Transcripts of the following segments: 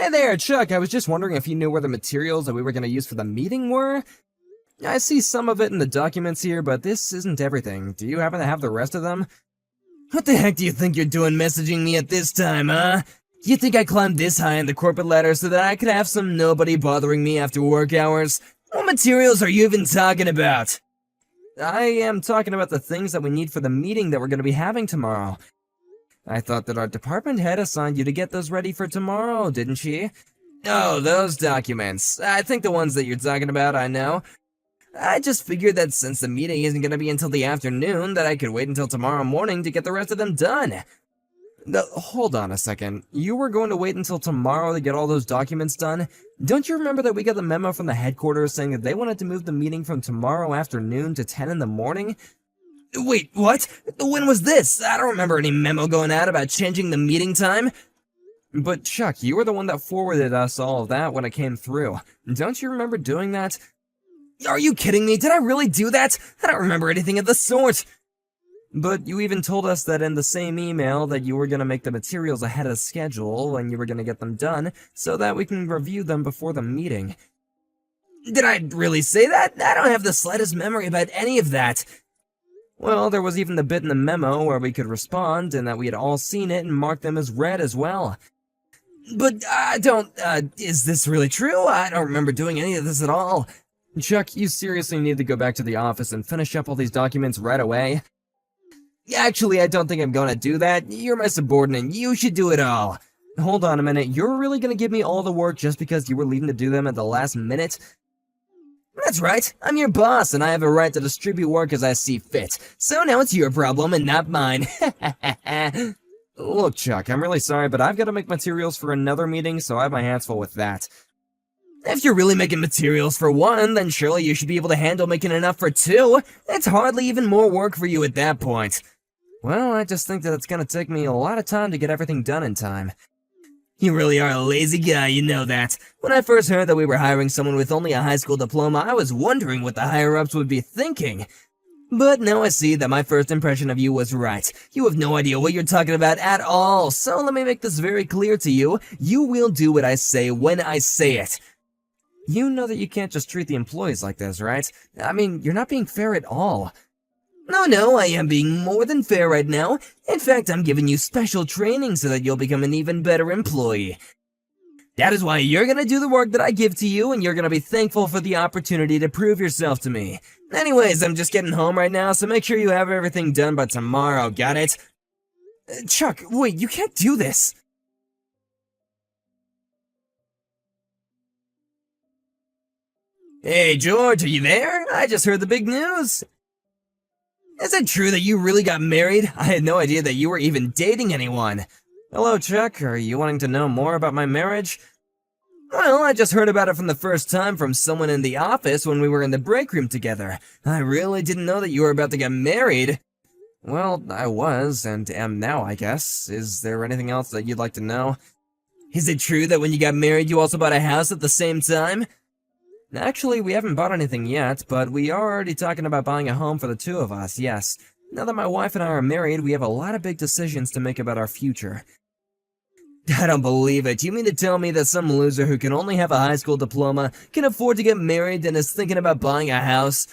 Hey there, Chuck. I was just wondering if you knew where the materials that we were going to use for the meeting were? I see some of it in the documents here, but this isn't everything. Do you happen to have the rest of them? What the heck do you think you're doing messaging me at this time, huh? You think I climbed this high in the corporate ladder so that I could have some nobody bothering me after work hours? What materials are you even talking about? I am talking about the things that we need for the meeting that we're going to be having tomorrow. I thought that our department head assigned you to get those ready for tomorrow, didn't she? Oh, those documents. I think the ones that you're talking about, I know. I just figured that since the meeting isn't going to be until the afternoon, that I could wait until tomorrow morning to get the rest of them done. Hold on a second. You were going to wait until tomorrow to get all those documents done? Don't you remember that we got the memo from the headquarters saying that they wanted to move the meeting from tomorrow afternoon to 10 in the morning? Wait, what? When was this? I don't remember any memo going out about changing the meeting time. But Chuck, you were the one that forwarded us all of that when it came through. Don't you remember doing that? Are you kidding me? Did I really do that? I don't remember anything of the sort. But you even told us that in the same email that you were going to make the materials ahead of schedule and you were going to get them done so that we can review them before the meeting. Did I really say that? I don't have the slightest memory about any of that. Well, there was even the bit in the memo where we could respond and that we had all seen it and marked them as read as well. But is this really true? I don't remember doing any of this at all. Chuck, you seriously need to go back to the office and finish up all these documents right away. Actually, I don't think I'm gonna do that. You're my subordinate. You should do it all. Hold on a minute. You're really gonna give me all the work just because you were leaving to do them at the last minute? That's right. I'm your boss, and I have a right to distribute work as I see fit. So now it's your problem and not mine. Look, Chuck, I'm really sorry, but I've got to make materials for another meeting, so I have my hands full with that. If you're really making materials for one, then surely you should be able to handle making enough for two. It's hardly even more work for you at that point. Well, I just think that it's gonna take me a lot of time to get everything done in time. You really are a lazy guy, you know that. When I first heard that we were hiring someone with only a high school diploma, I was wondering what the higher-ups would be thinking. But now I see that my first impression of you was right. You have no idea what you're talking about at all, so let me make this very clear to you. You will do what I say when I say it. You know that you can't just treat the employees like this, right? I mean, you're not being fair at all. No, I am being more than fair right now. In fact, I'm giving you special training so that you'll become an even better employee. That is why you're gonna do the work that I give to you, and you're gonna be thankful for the opportunity to prove yourself to me. Anyways, I'm just getting home right now, so make sure you have everything done by tomorrow, got it? Chuck, wait, you can't do this. Hey, George, are you there? I just heard the big news. Is it true that you really got married? I had no idea that you were even dating anyone. Hello, Chuck. Are you wanting to know more about my marriage? Well, I just heard about it from the first time from someone in the office when we were in the break room together. I really didn't know that you were about to get married. Well, I was, and am now, I guess. Is there anything else that you'd like to know? Is it true that when you got married, you also bought a house at the same time? Actually, we haven't bought anything yet, but we are already talking about buying a home for the two of us, yes. Now that my wife and I are married, we have a lot of big decisions to make about our future. I don't believe it. You mean to tell me that some loser who can only have a high school diploma can afford to get married and is thinking about buying a house?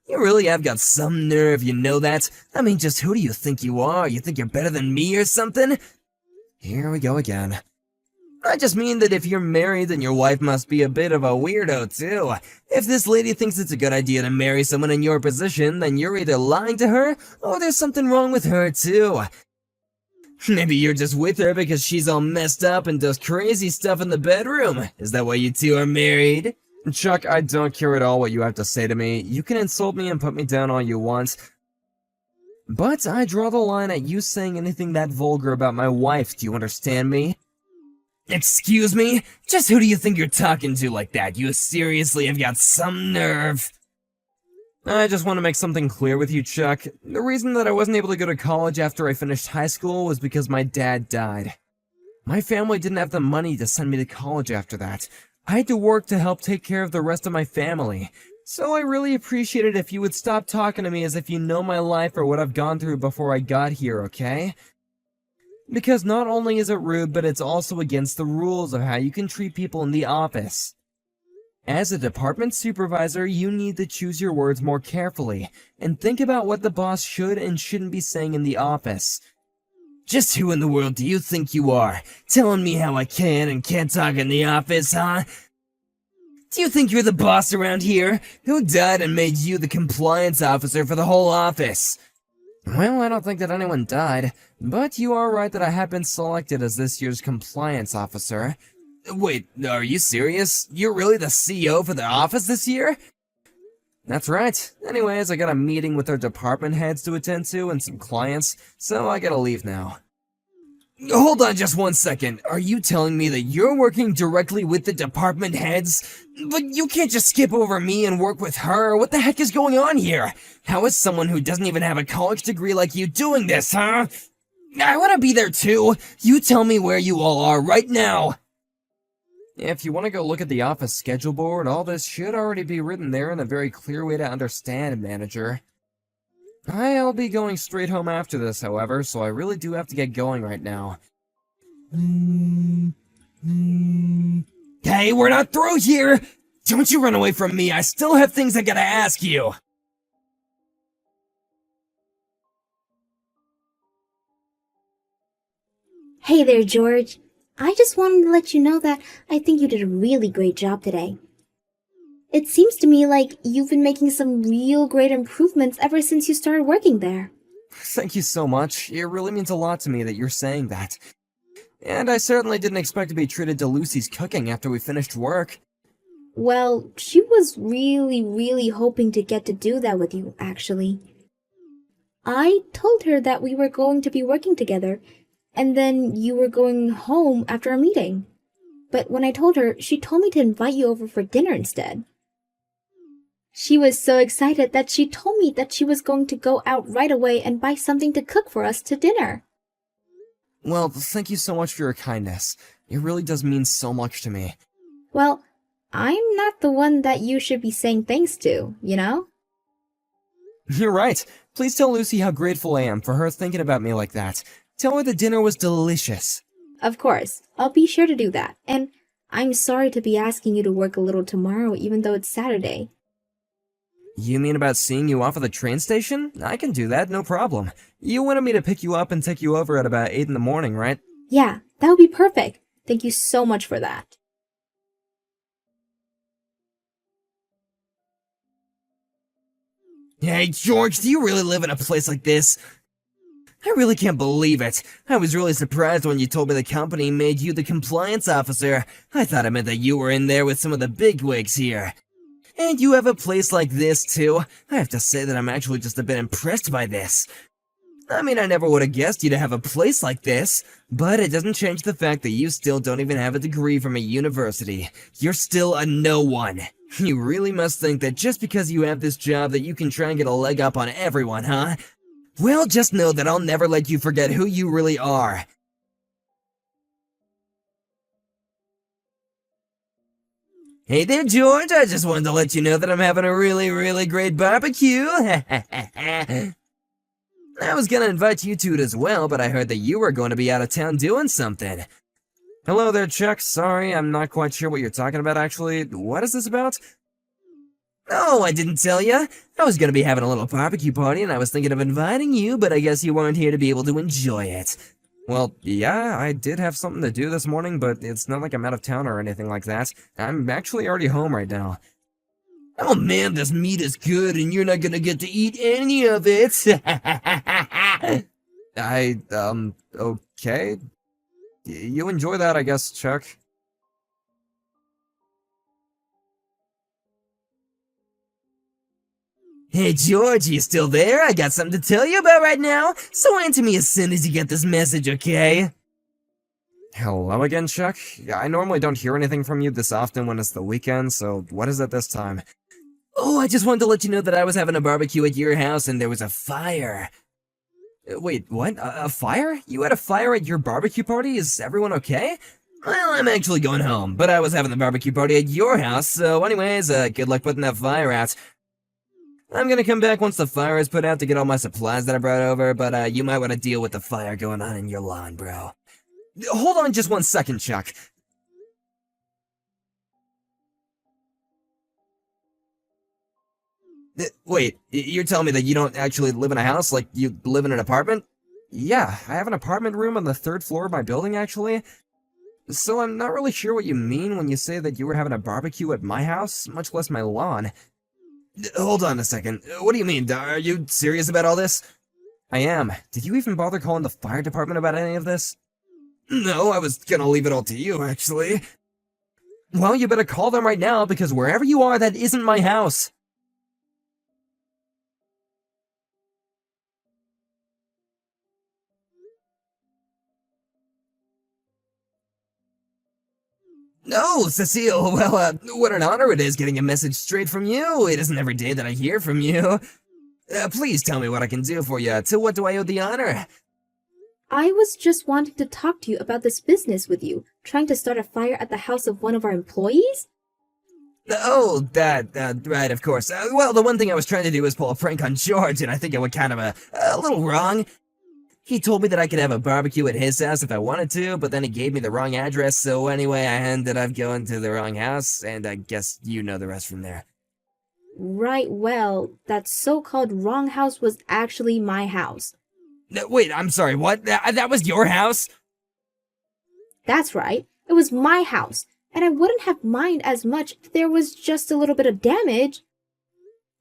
You really have got some nerve, you know that? I mean, just who do you think you are? You think you're better than me or something? Here we go again. I just mean that if you're married, then your wife must be a bit of a weirdo, too. If this lady thinks it's a good idea to marry someone in your position, then you're either lying to her, or there's something wrong with her, too. Maybe you're just with her because she's all messed up and does crazy stuff in the bedroom. Is that why you two are married? Chuck, I don't care at all what you have to say to me. You can insult me and put me down all you want. But I draw the line at you saying anything that vulgar about my wife, do you understand me? Excuse me? Just who do you think you're talking to like that? You seriously have got some nerve. I just want to make something clear with you, Chuck. The reason that I wasn't able to go to college after I finished high school was because my dad died. My family didn't have the money to send me to college after that. I had to work to help take care of the rest of my family. So I really appreciate it if you would stop talking to me as if you know my life or what I've gone through before I got here, okay? Because not only is it rude, but it's also against the rules of how you can treat people in the office. As a department supervisor, you need to choose your words more carefully, and think about what the boss should and shouldn't be saying in the office. Just who in the world do you think you are, telling me how I can and can't talk in the office, huh? Do you think you're the boss around here? Who died and made you the compliance officer for the whole office? Well, I don't think that anyone died, but you are right that I have been selected as this year's compliance officer. Wait, are you serious? You're really the CEO for the office this year? That's right. Anyways, I got a meeting with our department heads to attend to and some clients, so I gotta leave now. Hold on just one second. Are you telling me that you're working directly with the department heads? But you can't just skip over me and work with her. What the heck is going on here? How is someone who doesn't even have a college degree like you doing this, huh? I want to be there too. You tell me where you all are right now. If you want to go look at the office schedule board, all this should already be written there in a very clear way to understand, manager. I'll be going straight home after this, however, so I really do have to get going right now. Hey, we're not through here! Don't you run away from me, I still have things I gotta ask you! Hey there, George. I just wanted to let you know that I think you did a really great job today. It seems to me like you've been making some real great improvements ever since you started working there. Thank you so much. It really means a lot to me that you're saying that. And I certainly didn't expect to be treated to Lucy's cooking after we finished work. Well, she was really hoping to get to do that with you, actually. I told her that we were going to be working together, and then you were going home after our meeting. But when I told her, she told me to invite you over for dinner instead. She was so excited that she told me that she was going to go out right away and buy something to cook for us to dinner. Well, thank you so much for your kindness. It really does mean so much to me. Well, I'm not the one that you should be saying thanks to, you know? You're right. Please tell Lucy how grateful I am for her thinking about me like that. Tell her the dinner was delicious. Of course, I'll be sure to do that. And I'm sorry to be asking you to work a little tomorrow even though it's Saturday. You mean about seeing you off at the train station? I can do that, no problem. You wanted me to pick you up and take you over at about 8 in the morning, right? Yeah, that would be perfect. Thank you so much for that. Hey, George, do you really live in a place like this? I really can't believe it. I was really surprised when you told me the company made you the compliance officer. I thought it meant that you were in there with some of the bigwigs here. And you have a place like this, too. I have to say that I'm actually just a bit impressed by this. I mean, I never would have guessed you to have a place like this, but it doesn't change the fact that you still don't even have a degree from a university. You're still a no one. You really must think that just because you have this job that you can try and get a leg up on everyone, huh? Well, just know that I'll never let you forget who you really are. Hey there, George, I just wanted to let you know that I'm having a really great barbecue. I was gonna invite you to it as well, but I heard that you were going to be out of town doing something. Hello there, Chuck. Sorry, I'm not quite sure what you're talking about, actually. What is this about? Oh, I didn't tell ya. I was gonna be having a little barbecue party, and I was thinking of inviting you, but I guess you weren't here to be able to enjoy it. Well, yeah, I did have something to do this morning, but it's not like I'm out of town or anything like that. I'm actually already home right now. Oh man, this meat is good, and you're not gonna get to eat any of it. Okay. You enjoy that, I guess, Chuck. Hey, George, you still there? I got something to tell you about right now, so answer me as soon as you get this message, okay? Hello again, Chuck? I normally don't hear anything from you this often when it's the weekend, so what is it this time? Oh, I just wanted to let you know that I was having a barbecue at your house and there was a fire. Wait, what? A fire? You had a fire at your barbecue party? Is everyone okay? Well, I'm actually going home, but I was having the barbecue party at your house, so anyways, good luck putting that fire out. I'm gonna come back once the fire is put out to get all my supplies that I brought over, but you might want to deal with the fire going on in your lawn, bro. Hold on just 1 second, Chuck. Wait, you're telling me that you don't actually live in a house, like you live in an apartment? Yeah, I have an apartment room on the 3rd floor of my building, actually. So I'm not really sure what you mean when you say that you were having a barbecue at my house, much less my lawn. Hold on a second. What do you mean? Are you serious about all this? I am. Did you even bother calling the fire department about any of this? No, I was gonna leave it all to you, actually. Well, you better call them right now, because wherever you are, that isn't my house. No, Cecile, well, what an honor it is getting a message straight from you. It isn't every day that I hear from you. Please tell me what I can do for you. To what do I owe the honor? I was just wanting to talk to you about this business with you, trying to start a fire at the house of one of our employees? Oh, right, of course. Well, the one thing I was trying to do was pull a prank on George, and I think I went kind of a little wrong. He told me that I could have a barbecue at his house if I wanted to, but then he gave me the wrong address, so anyway, I ended up going to the wrong house, and I guess you know the rest from there. Right, well, that so-called wrong house was actually my house. Wait, I'm sorry, what? That was your house? That's right, it was my house, and I wouldn't have minded as much if there was just a little bit of damage.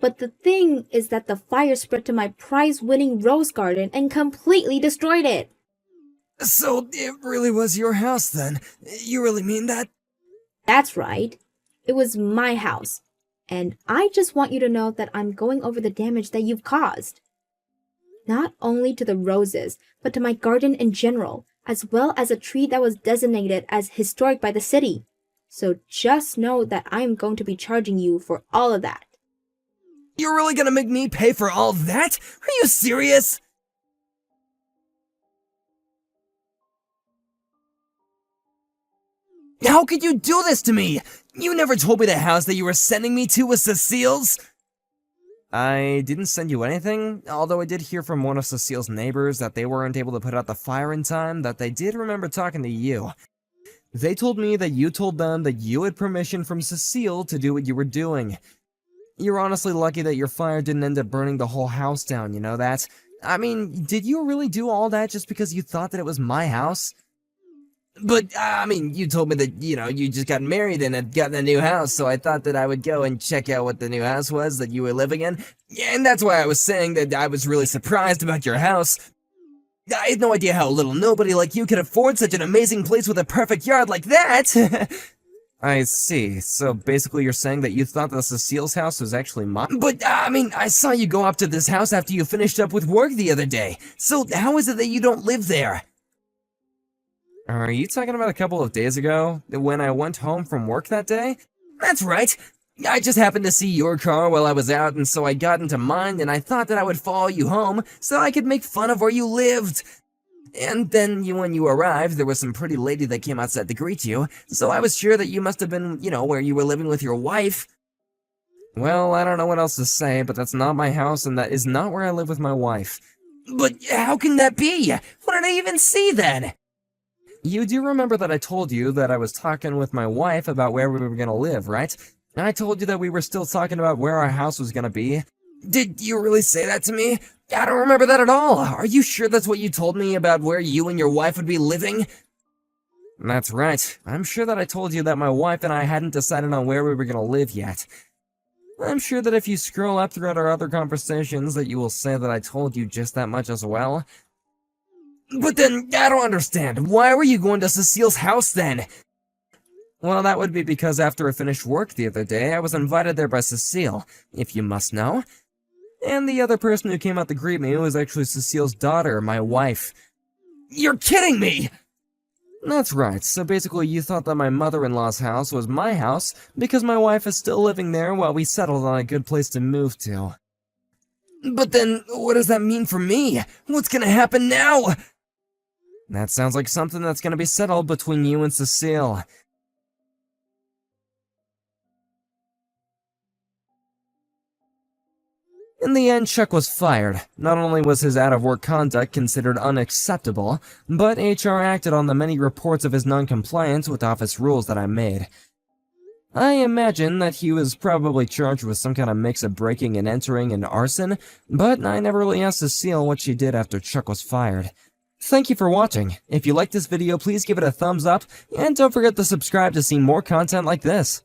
But the thing is that the fire spread to my prize-winning rose garden and completely destroyed it. So, it really was your house then? You really mean that? That's right. It was my house. And I just want you to know that I'm going over the damage that you've caused. Not only to the roses, but to my garden in general, as well as a tree that was designated as historic by the city. So just know that I'm going to be charging you for all of that. You're really gonna make me pay for all that? Are you serious? How could you do this to me? You never told me the house that you were sending me to was Cecile's. I didn't send you anything, although I did hear from one of Cecile's neighbors that they weren't able to put out the fire in time, that they did remember talking to you. They told me that you told them that you had permission from Cecile to do what you were doing. You're honestly lucky that your fire didn't end up burning the whole house down, you know that? I mean, did you really do all that just because you thought that it was my house? But, I mean, you told me that, you just got married and had gotten a new house, so I thought that I would go and check out what the new house was that you were living in. And that's why I was saying that I was really surprised about your house. I had no idea how a little nobody like you could afford such an amazing place with a perfect yard like that! I see. So basically you're saying that you thought that Cecile's house was actually mine? But, I mean, I saw you go up to this house after you finished up with work the other day. So how is it that you don't live there? Are you talking about a couple of days ago, when I went home from work that day? That's right. I just happened to see your car while I was out, and so I got into mine, and I thought that I would follow you home so I could make fun of where you lived. And then when you arrived, there was some pretty lady that came outside to greet you, so I was sure that you must have been, where you were living with your wife. Well, I don't know what else to say, but that's not my house, and that is not where I live with my wife. But how can that be? What did I even see then? You do remember that I told you that I was talking with my wife about where we were gonna live, right? And I told you that we were still talking about where our house was gonna be. Did you really say that to me? I don't remember that at all. Are you sure that's what you told me about where you and your wife would be living? That's right. I'm sure that I told you that my wife and I hadn't decided on where we were gonna live yet. I'm sure that if you scroll up throughout our other conversations that you will say that I told you just that much as well. But then, I don't understand. Why were you going to Cecile's house then? Well, that would be because after I finished work the other day, I was invited there by Cecile, if you must know. And the other person who came out to greet me was actually Cecile's daughter, my wife. You're kidding me! That's right, so basically you thought that my mother-in-law's house was my house because my wife is still living there while we settled on a good place to move to. But then, what does that mean for me? What's gonna happen now? That sounds like something that's gonna be settled between you and Cecile. In the end, Chuck was fired. Not only was his out-of-work conduct considered unacceptable, but HR acted on the many reports of his non-compliance with office rules that I made. I imagine that he was probably charged with some kind of mix of breaking and entering and arson, but I never really asked Cecile what she did after Chuck was fired. Thank you for watching. If you liked this video, please give it a thumbs up, and don't forget to subscribe to see more content like this.